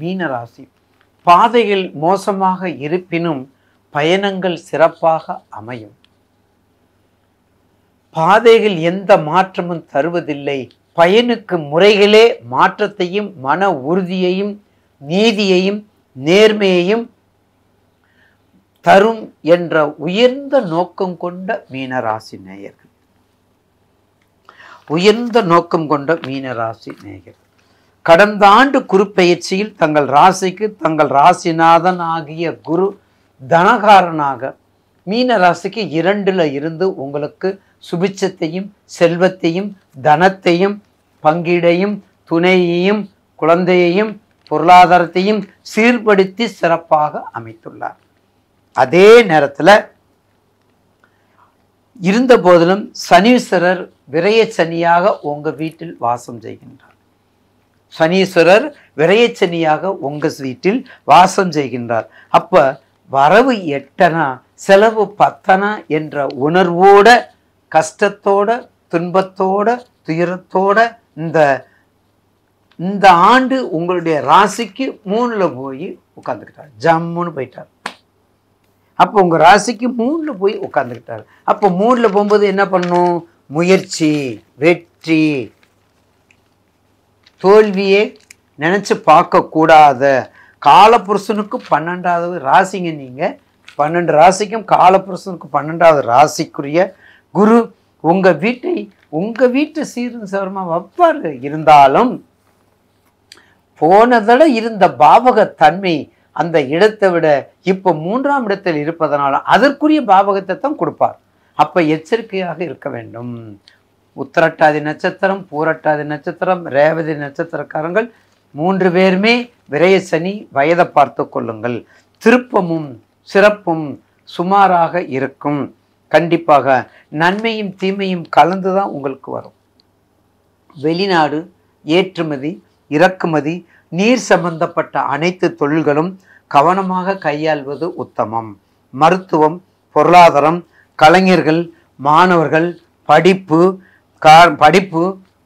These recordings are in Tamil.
மீனராசி. பாதைகள் மோசமாக இருப்பினும் பயணங்கள் சிறப்பாக அமையும். பாதைகள் எந்த மாற்றமும் தருவதில்லை. பயனுக்கு முறைகளே மாற்றத்தையும் மன உறுதியையும் நீதியையும் நேர்மையையும் தரும் என்ற உயர்ந்த நோக்கம் கொண்ட மீனராசி நேயர்கள். உயர்ந்த நோக்கம் கொண்ட மீனராசி நேயர்கள் கடந்த ஆண்டு குருப்பெயர்ச்சியில் தங்கள் ராசிக்கு தங்கள் ராசிநாதன் ஆகிய குரு தனகாரனாக மீன ராசிக்கு 2ல் இருந்து உங்களுக்கு சுபிட்சத்தையும் செல்வத்தையும் தனத்தையும் பங்கீடையும் துணையையும் குழந்தையையும் பொருளாதாரத்தையும் சீர்படுத்தி சிறப்பாக அமைத்துள்ளார். அதே நேரத்தில் இருந்த போதிலும் சனீஸ்வரர் விரய சனியாக உங்க வீட்டில் வாசம் செய்கின்றார். சனீஸ்வரர் விரயச்சனியாக உங்க வீட்டில் வாசம் செய்கின்றார். அப்ப வரவு 8 செலவு 10 என்ற உணர்வோட கஷ்டத்தோட துன்பத்தோட துயரத்தோட இந்த ஆண்டு உங்களுடைய ராசிக்கு 3ல் போய் உட்கார்ந்துக்கிட்டார். ஜம்முன்னு போயிட்டார். அப்போ உங்க ராசிக்கு 3ல் போய் உட்கார்ந்துக்கிட்டார். அப்போ 3ல் போகும்போது என்ன பண்ணும்? முயற்சி, வெற்றி, தோல்வியே நினைச்சு பார்க்க கூடாத காலபுருஷனுக்கு 12வது ராசிங்க. நீங்க 12 ராசிக்கும் காலபுருஷனுக்கு 12வது ராசிக்குரிய குரு உங்க வீட்டு சீரும் சிறமா வைப்பாரு. இருந்தாலும் போனதோட இருந்த பாவக தன்மை அந்த இடத்தை விட இப்போ 3ஆம் இடத்தில் இருப்பதனால அதற்குரிய பாவகத்தை தான் கொடுப்பார். அப்ப எச்சரிக்கையாக இருக்க வேண்டும். உத்திரட்டாதி நட்சத்திரம், பூரட்டாதி நட்சத்திரம், ரேவதி நட்சத்திரக்காரங்கள் 3 பேருமே விரய சனி, வயதை பார்த்து கொள்ளுங்கள். திருப்பமும் சிறப்பும் சுமாராக இருக்கும். கண்டிப்பாக நன்மையும் தீமையும் கலந்து தான் உங்களுக்கு வரும். வெளிநாடு, ஏற்றுமதி, இறக்குமதி, நீர் சம்பந்தப்பட்ட அனைத்து தொழில்களும் கவனமாக கையாள்வது உத்தமம். மருத்துவம், பொருளாதாரம், கலைஞர்கள், மாணவர்கள், படிப்பு,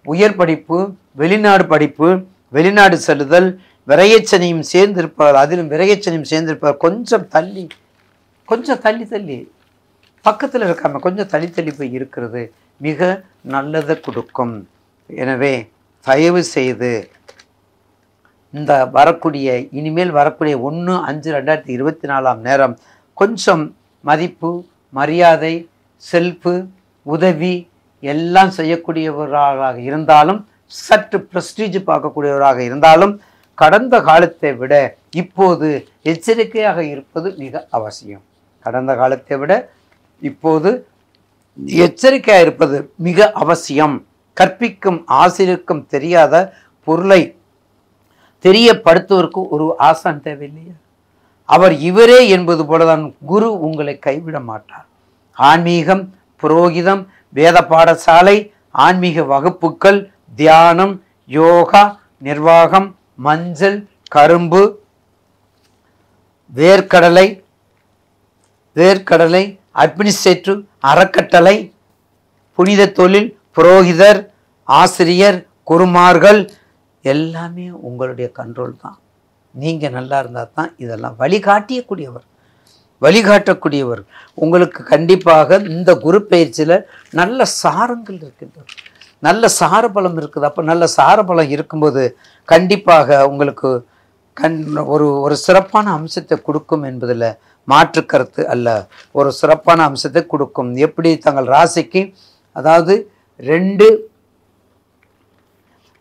உயர் படிப்பு, வெளிநாடு படிப்பு, வெளிநாடு செல்லுதல், விரயச்சனையும் சேர்ந்திருப்பார். அதிலும் விரயச்சனையும் சேர்ந்திருப்பார். கொஞ்சம் தள்ளி பக்கத்தில் இருக்காம கொஞ்சம் தள்ளி போய் இருக்கிறது மிக நல்லதை கொடுக்கும். எனவே தயவு செய்து இந்த இனிமேல் வரக்கூடிய 1/5/2024 நேரம் கொஞ்சம் மதிப்பு, மரியாதை, செல்ஃபு, உதவி எல்லாம் செய்யக்கூடியவராக இருந்தாலும், சற்று பிரஸ்டீஜ் பார்க்கக்கூடியவராக இருந்தாலும் கடந்த காலத்தை விட இப்போது எச்சரிக்கையாக இருப்பது மிக அவசியம். கடந்த காலத்தை விட இப்போது எச்சரிக்கையாக இருப்பது மிக அவசியம். கற்பிக்கும் ஆசிரியருக்கும் தெரியாத பொருளை தெரியப்படுத்துவதற்கு ஒரு ஆசான் தேவையில்லையா? அவர் இவரே என்பது போலதான் குரு உங்களை கைவிட மாட்டார். ஆன்மீகம், புரோகிதம், வேத பாடசாலை, ஆன்மீக வகுப்புகள், தியானம், யோகா, நிர்வாகம், மஞ்சள், கரும்பு, வேர்க்கடலை, அட்மினிஸ்ட்ரேட்டிவ், அறக்கட்டளை, புனித தொழில், புரோகிதர், ஆசிரியர், குருமார்கள் எல்லாமே உங்களுடைய கண்ட்ரோல் தான். நீங்கள் நல்லா இருந்தால் தான் இதெல்லாம் வழிகாட்டக்கூடியவர் உங்களுக்கு. கண்டிப்பாக இந்த குரு பயிற்சியில் நல்ல சாரங்கள் இருக்கின்றது, நல்ல சாரபலம் இருக்குது. அப்போ நல்ல சாரபலம் இருக்கும்போது கண்டிப்பாக உங்களுக்கு ஒரு சிறப்பான அம்சத்தை கொடுக்கும் என்பதில் மாற்று கருத்து அல்ல. ஒரு சிறப்பான அம்சத்தை கொடுக்கும். எப்படி தங்கள் ராசிக்கு, அதாவது 2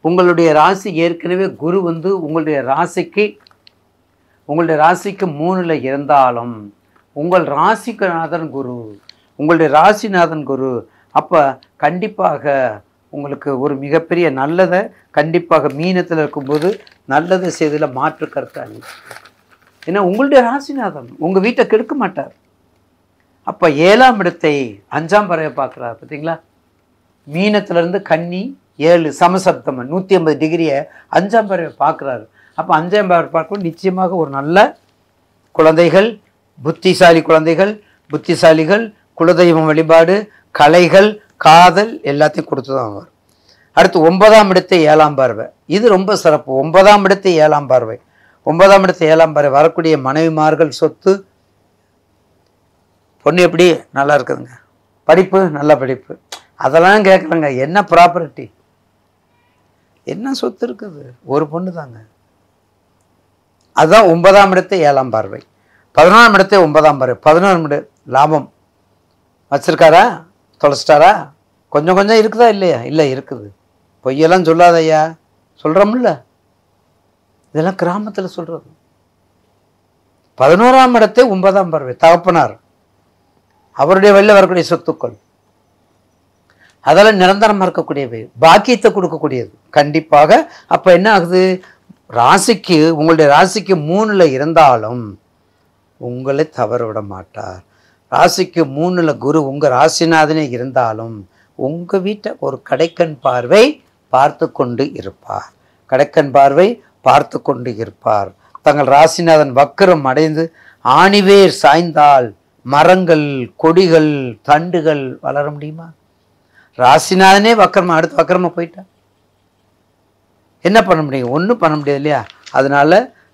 உங்களுடைய ராசி ஏற்கனவே குரு உங்களுடைய ராசிக்கு 3ல் இருந்தாலும் உங்கள் ராசிநாதன் குரு அப்போ கண்டிப்பாக உங்களுக்கு ஒரு மிகப்பெரிய நல்லதை கண்டிப்பாக மீனத்தில் இருக்கும்போது நல்லதை செய்ததில் மாற்று கருத்து அல்ல. ஏன்னா உங்களுடைய ராசிநாதன் உங்கள் வீட்டை கெடுக்க மாட்டார். அப்போ 7ஆம் இடத்தை 5ஆம் பறவை பார்க்குறாரு. பார்த்தீங்களா? மீனத்திலிருந்து கன்னி 7 சமசப்தம் 180 டிகிரியை 5ஆம் பறவை பார்க்குறாரு. அப்போ 5ஆம் பறவை பார்க்கும் நிச்சயமாக ஒரு நல்ல குழந்தைகள், புத்திசாலிகள், குலதெய்வம் வழிபாடு, கலைகள், காதல் எல்லாத்தையும் கொடுத்து தான் வரும். அடுத்து 9ஆம் இடத்தை 7ஆம் பார்வை. இது ரொம்ப சிறப்பு. 9ஆம் இடத்தை 7ஆம் பார்வை. 9ஆம் இடத்து 7ஆம் பார்வை வரக்கூடிய மனைவிமார்கள் சொத்து. பொண்ணு எப்படி? நல்லா இருக்குதுங்க. படிப்பு? நல்ல படிப்பு. அதெல்லாம் கேட்கலங்க. என்ன ப்ராப்பர்ட்டி, என்ன சொத்து இருக்குது? ஒரு பொண்ணு தாங்க. அதுதான் 9ஆம் இடத்து 7ஆம் பார்வை. 11ஆம் இடத்து 9ஆம் பார்வை. 11ஆம் இடம் லாபம் வச்சிருக்காரா? தொலைச்சிட்டாரா? கொஞ்சம் கொஞ்சம் இருக்குதா இல்லையா? இல்லை, இருக்குது. பொய்யெல்லாம் சொல்லாதையா, சொல்கிறோம்ல. இதெல்லாம் கிராமத்தில் சொல்கிறது. 11ஆம் இடத்தை 9ஆம் பார்வை தகப்பனார், அவருடைய வெளில வரக்கூடிய சொத்துக்கள், அதெல்லாம் நிரந்தரமாக இருக்கக்கூடியவை, பாக்கியத்தை கொடுக்கக்கூடியது கண்டிப்பாக. அப்போ என்ன ஆகுது? ராசிக்கு, உங்களுடைய ராசிக்கு 3ல் இருந்தாலும் உங்களை தவற விட மாட்டார். ராசிக்கு 3ல் குரு உங்கள் ராசிநாதனே இருந்தாலும் உங்கள் வீட்டை ஒரு கடைக்கண் பார்வை பார்த்து கொண்டு இருப்பார். கடைக்கண் பார்வை பார்த்து கொண்டு இருப்பார். தங்கள் ராசிநாதன் வக்கரம் அடைந்து ஆணிவேர் சாய்ந்தால் மரங்கள், கொடிகள், தண்டுகள் வளர முடியுமா? ராசிநாதனே வக்கரமா, அடுத்து வக்கரமா போயிட்டா என்ன பண்ண முடியும்? ஒன்றும் பண்ண முடியாது இல்லையா? அதனால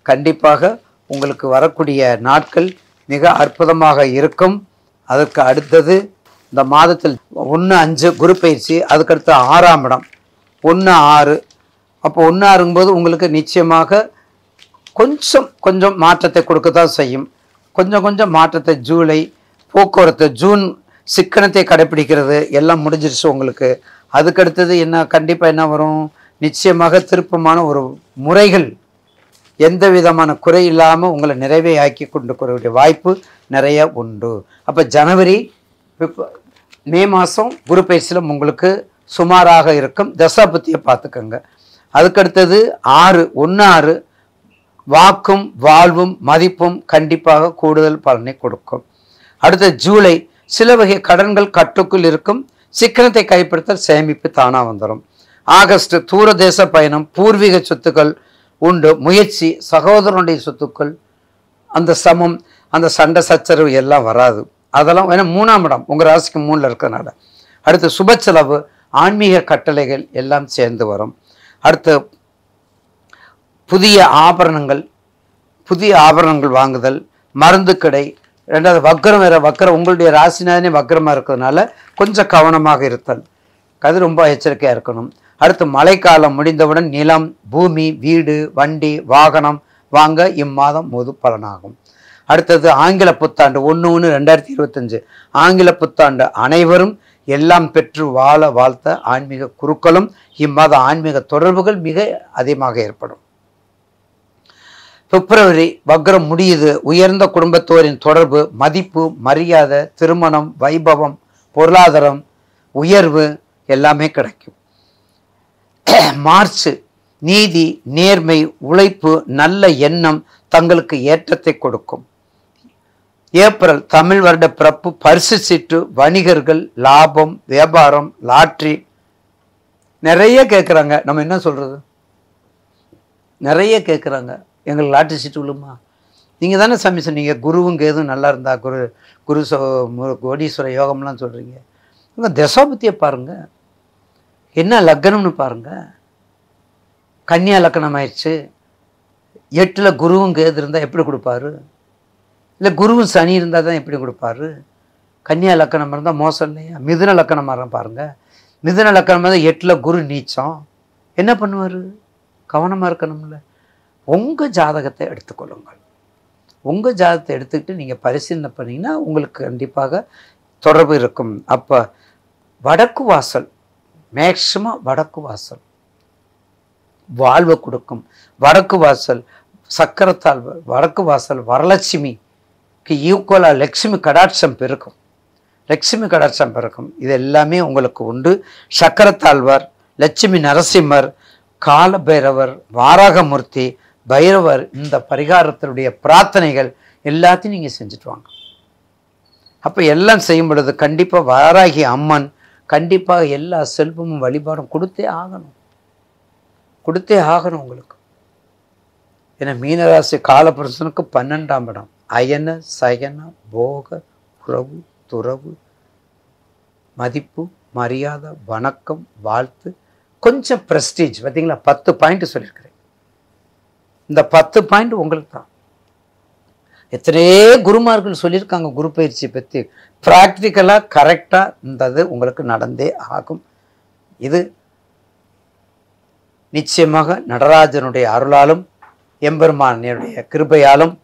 கண்டிப்பாக உங்களுக்கு வரக்கூடிய நாட்கள் மிக அற்புதமாக இருக்கும். அதற்கு அடுத்தது இந்த மாதத்தில் 1-5 குரு பயிற்சி, அதுக்கடுத்து 6ஆம் இடம் 1-6. அப்போ 1-6ங்கும்போது உங்களுக்கு நிச்சயமாக கொஞ்சம் மாற்றத்தை கொடுக்க தான் செய்யும். கொஞ்சம் மாற்றத்தை. ஜூலை போக்குவரத்து, ஜூன் சிக்கனத்தை கடைப்பிடிக்கிறது எல்லாம் முடிஞ்சிருச்சு உங்களுக்கு. அதுக்கடுத்தது என்ன? கண்டிப்பாக என்ன வரும்? நிச்சயமாக திருப்பமான ஒரு முறைகள், எந்த விதமான குறை இல்லாமல் உங்களை நிறைவே ஆக்கி கொண்டு கூடிய வாய்ப்பு நிறைய உண்டு. அப்போ ஜனவரி, மே மாதம் குரு பயிற்சியில் உங்களுக்கு சுமாராக இருக்கும். தசாபத்தியை பார்த்துக்கோங்க. அதுக்கடுத்தது 1-6 வாக்கும் வாழ்வும் மதிப்பும் கண்டிப்பாக கூடுதல் பலனை கொடுக்கும். அடுத்த ஜூலை சில வகை கடன்கள் கட்டுக்குள் இருக்கும். சிக்கனத்தை கைப்படுத்த சேமிப்பு தானாக வந்துடும். ஆகஸ்ட் தூரதேச பயணம், பூர்வீக சொத்துக்கள் உண்டு. முயற்சி, சகோதரனுடைய சொத்துக்கள், அந்த சமம், அந்த சண்டை சச்சரவு எல்லாம் வராது. அதெல்லாம் ஏன்னா 3ஆம் இடம் உங்கள் ராசிக்கு 3ல் இருக்கிறதுனால. அடுத்து சுப செலவு, ஆன்மீக கட்டளைகள் எல்லாம் சேர்ந்து வரும். அடுத்து புதிய ஆபரணங்கள் வாங்குதல், மருந்து கடை. 2வது வக்கரம் வேற. வக்கரம் உங்களுடைய ராசினாதனே வக்கரமாக இருக்கிறதுனால கொஞ்சம் கவனமாக இருத்தல், அது ரொம்ப எச்சரிக்கையாக இருக்கணும். அடுத்து மழைக்காலம் முடிந்தவுடன் நிலம், பூமி, வீடு, வண்டி, வாகனம் வாங்க இம்மாதம் முது பலனாகும். அடுத்தது ஆங்கில புத்தாண்டு 1/1/2025 ஆங்கில புத்தாண்டு அனைவரும் எல்லாம் பெற்று வாழ வாழ்த்த ஆன்மீக குருக்களும் இம்மாத ஆன்மீக தொடர்புகள் மிக அதிகமாக ஏற்படும். பிப்ரவரி வக்ரம் முடியுது. உயர்ந்த குடும்பத்தோரின் தொடர்பு, மதிப்பு, மரியாதை, திருமணம், வைபவம், பொருளாதாரம் உயர்வு எல்லாமே கிடைக்கும். மார்ச் நீதி, நேர்மை, உழைப்பு, நல்ல எண்ணம் தங்களுக்கு ஏற்றத்தை கொடுக்கும். ஏப்ரல் தமிழ் வருட பிறப்பு, பரிசு சீட்டு, வணிகர்கள், லாபம், வியாபாரம், லாட்ரி நிறைய கேட்குறாங்க. நம்ம என்ன சொல்றது? நிறைய கேட்குறாங்க, எங்களுக்கு லாட்ரி சீட்டு விழுமா? நீங்கள் தானே சாமி சொன்னீங்க குருவும் கேதும் நல்லா இருந்தா குரு கோடீஸ்வர யோகம்லாம் சொல்கிறீங்க. உங்கள் தசாபத்தியை பாருங்கள், என்ன லக்னம்னு பாருங்கள். கன்னியா லக்னம் ஆயிடுச்சு. 8ல் குருவும் கேது இருந்தால் எப்படி கொடுப்பாரு? இல்லை குருவும் சனி இருந்தால் தான் எப்படி கொடுப்பாரு? கன்னியா லக்கணம் இருந்தால் மோசம் இல்லையா? மிதுன லக்கணமாக பாருங்கள். மிதுன லக்கணம் இருந்தால் 8ல் குரு நீச்சம், என்ன பண்ணுவார்? கவனமாக இருக்கணும்ல. உங்கள் ஜாதகத்தை எடுத்துக்கொள்ளுங்கள். உங்கள் ஜாதகத்தை எடுத்துக்கிட்டு நீங்கள் பரிசீலனை பண்ணிங்கன்னா உங்களுக்கு கண்டிப்பாக தொடர்பு இருக்கும். அப்போ வடக்கு வாசல், மேக்சிமம் வடக்கு வாசல் வாழ்வை கொடுக்கும். வடக்கு வாசல் சக்கரத்தால், வடக்கு வாசல் வரலட்சுமிக்கு ஈக்குவலாக லட்சுமி கடாட்சம் பெருக்கும். லட்சுமி கடாட்சம் பெருக்கும். இது எல்லாமே உங்களுக்கு உண்டு. சக்கரத்தாழ்வார், லட்சுமி நரசிம்மர், காலபைரவர், வாராகமூர்த்தி, பைரவர், இந்த பரிகாரத்தினுடைய பிரார்த்தனைகள் எல்லாத்தையும் நீங்கள் செஞ்சுட்டு வாங்க. அப்போ எல்லாம் செய்யும் பொழுது கண்டிப்பாக வாராகி அம்மன் கண்டிப்பாக எல்லா செல்வமும் வழிபாடும் கொடுத்தே ஆகணும், கொடுத்தே ஆகணும் உங்களுக்கு. ஏன்னா மீனராசி காலபுருஷனுக்கு 12ஆம் இடம். அயன சயன போக உறவு துறவு மதிப்பு மரியாதை வணக்கம் வாழ்த்து கொஞ்சம் ப்ரெஸ்டீஜ். பார்த்தீங்களா, 10 பாயிண்ட் சொல்லியிருக்கிறேன். இந்த 10 பாயிண்ட் உங்களுக்கு தான். எத்தனையோ குருமார்கள் சொல்லியிருக்காங்க குரு பயிற்சியை பற்றி. ப்ராக்டிக்கலாக கரெக்டாக இருந்தது உங்களுக்கு நடந்தே ஆகும். இது நிச்சயமாக நடராஜனுடைய அருளாலும் எம்பெருமானுடைய கிருபையாலும்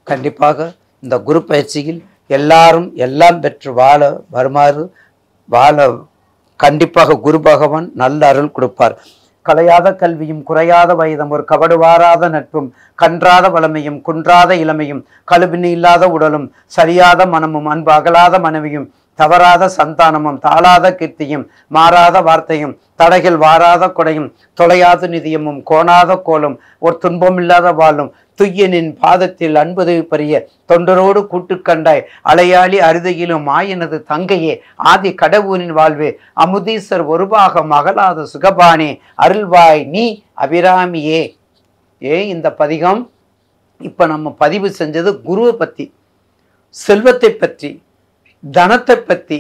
கண்டிப்பாக இந்த குரு பயிற்சியில் எல்லாரும் எல்லாம் பெற்று வாழ கண்டிப்பாக குரு பகவான் நல்ல அருள் கொடுப்பார். கலையாத கல்வியும் குறையாத வயதும் ஒரு கபடு வாராத நட்பும் கன்றாத வளமையும் குன்றாத இளமையும் கழுவினி இல்லாத உடலும் சரியாத மனமும் அன்பு அகலாத மனைவியும் தவறாத சந்தானமும் தாளாத கீர்த்தியும் மாறாத வார்த்தையும் தடைகள் வாராத கொடையும் தொலையாத நிதியமும் கோணாத கோலும் ஒரு துன்பமில்லாத வாழும் துய்யனின் பாதத்தில் அன்புதவி பரிய தொண்டரோடு கூட்டுக்கண்டாய் அலையாளி அருதையிலும் ஆயினது தங்கையே ஆதி கடவுளின் வாழ்வே அமுதீஸ்வர் ஒருபாகம் அகலாத சுகபானே அருள்வாய் நீ அபிராமியே. இந்த பதிகம் இப்போ நம்ம பதிவு செஞ்சது குருவை பற்றி, செல்வத்தை பற்றி, தனத்தை பற்றி,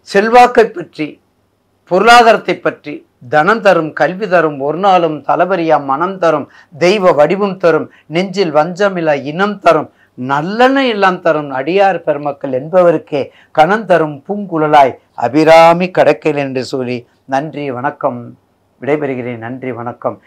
செல்வாக்கை பற்றி, பொருளாதாரத்தை பற்றி, தனம் தரும் கல்வி தரும் ஒரு நாளும் தளபரியா மனம் தரும் தெய்வ வடிவம் தரும் நெஞ்சில் வஞ்சமில்லா இனம் தரும் நல்லெண்ண எல்லாம் தரும் அடியார் பெருமக்கள் என்பவருக்கே கணம் தரும் பூங்குழலாய் அபிராமி கடக்கையில் என்று சொல்லி நன்றி வணக்கம் விடைபெறுகிறேன். நன்றி வணக்கம்.